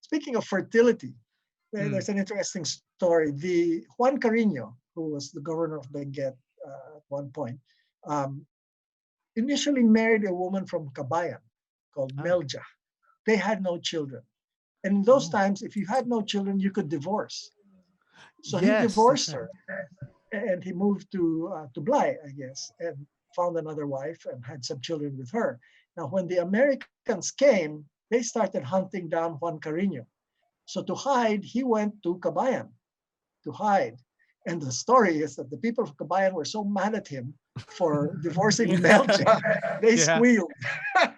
Speaking of fertility, there's an interesting story. The Juan Carino, who was the governor of Benguet at one point, um, initially married a woman from Kabayan called Oh. Melja. They had no children. And in those Oh. times, if you had no children, you could divorce. So he Yes, that's divorced right. her and he moved to Bly, I guess, and found another wife and had some children with her. Now, when the Americans came, they started hunting down Juan Carino. So to hide, he went to Kabayan to hide. And the story is that the people of Kabayan were so mad at him for divorcing Melja, they Yeah. squealed.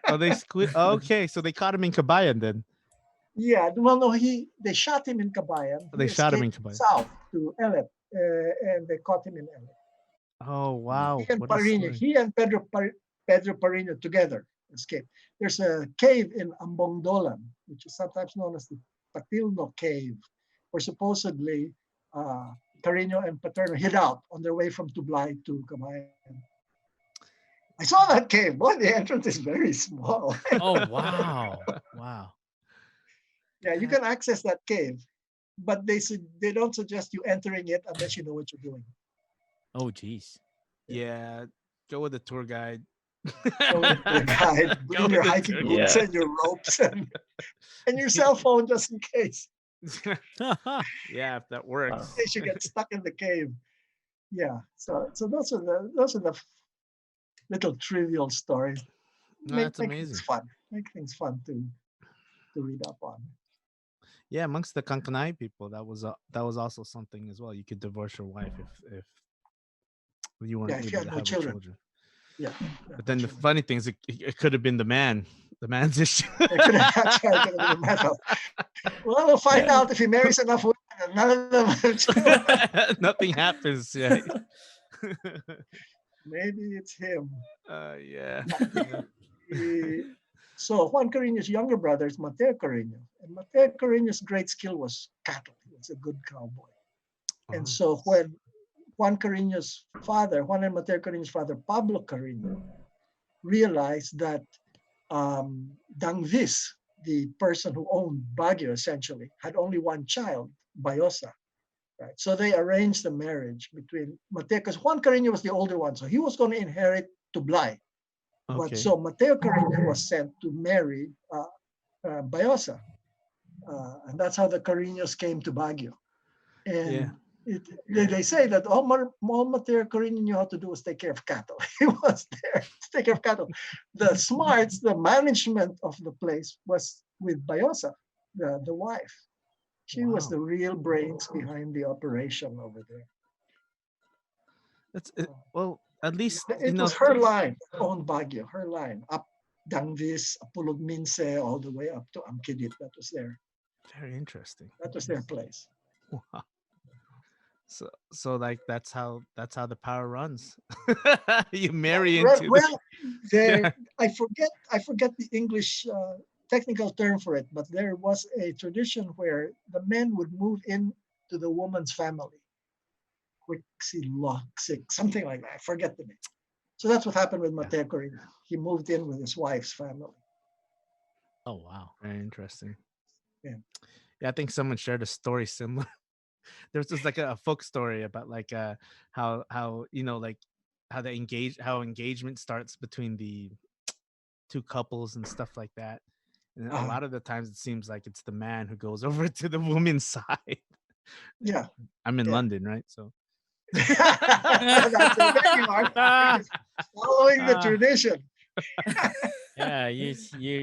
Oh, they squid. Okay, so they caught him in Kabayan then. Yeah, well, no, they shot him in Kabayan. They He shot him in escaped Kabayan. south to Elep, and they caught him in Elep. Oh He wow, and what a Parino, story. he and Pedro Parino together escaped. There's a cave in Ambongdolan, which is sometimes known as the Patilno Cave, where supposedly uh, Carino and Paterno hid out on their way from Tublay to Camayan. I saw that cave. Boy, the entrance is very small. Oh wow, wow. Yeah, you That, can access that cave, but they don't suggest you entering it unless you know what you're doing. Oh geez. Yeah. yeah, go with the tour guide. Go with the guide, Go bring with your the hiking tour boots Yeah. and your ropes and your cell phone just in case. Yeah, if that In Wow. works. case you get stuck in the cave. Yeah. So those are the little trivial stories. No, Make that's make things amazing. fun. Make things fun to read up on. Yeah, amongst the Kankanai people, that was also something as well. You could divorce your wife if you Yeah, weren't if you able had to no have a children. children. Yeah, But no then the children. funny thing is, it could have been the man's issue. It could have that's right, could have been a matter. Well, we'll find Yeah. out if he marries enough women and none of them have children. Nothing happens. Yeah. Maybe it's him. Yeah. Yeah. Yeah. He- so Juan Carino's younger brother is Mateo Carino, and Mateo Carino's great skill was cattle. He was a good cowboy. And Oh. so when Juan Carino's father, Juan and Mateo Carino's father, Pablo Carino, realized that Dangvis, the person who owned Baguio essentially, had only one child, Bayosa. Right. So they arranged a marriage between Mateo, because Juan Carino was the older one, so he was going to inherit Tublay. But Okay. so Mateo Carino was sent to marry Bayosa. And that's how the Carinos came to Baguio. Yeah. And they say that all Mateo Carino knew how to do was take care of cattle. He was there to take care of cattle. The smarts, the management of the place was with Bayosa, the wife. She was Wow. the real brains behind the operation over there. That's it. Well, at least It was her line that owned Baguio, her line, up Dangvis, Apulog Minse, all the way up to Amkidit. very interesting. That was their place. Wow. So like that's how the power runs. You Yeah, marry well, into the well, there. yeah. I forget the English technical term for it, but there was a tradition where the men would move in to the woman's family, Quixiloxic, something like that. I forget the name. So that's what happened with Yeah. Mateo Corina. He moved in with his wife's family. Oh wow. Very interesting. Yeah. Yeah, I think someone shared a story similar. There was just like a folk story about like how like how engagement starts between the two couples and stuff like that. And a Uh, lot of the times it seems like it's the man who goes over to the woman's side. yeah. I'm in Yeah. London, right? So That's it. There you are. You're just following the Ah, tradition. yeah, you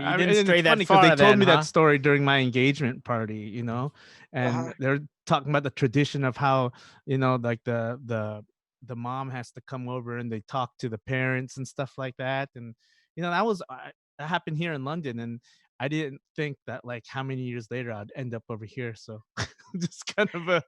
I mean, didn't and it's stray that funny because they far told then, me that huh? story during my engagement party, Uh-huh. and they're talking about the tradition of how, like the mom has to come over and they talk to the parents and stuff like that. And, that happened here in London. And I didn't think that like how many years later I'd end up over here. So just kind of a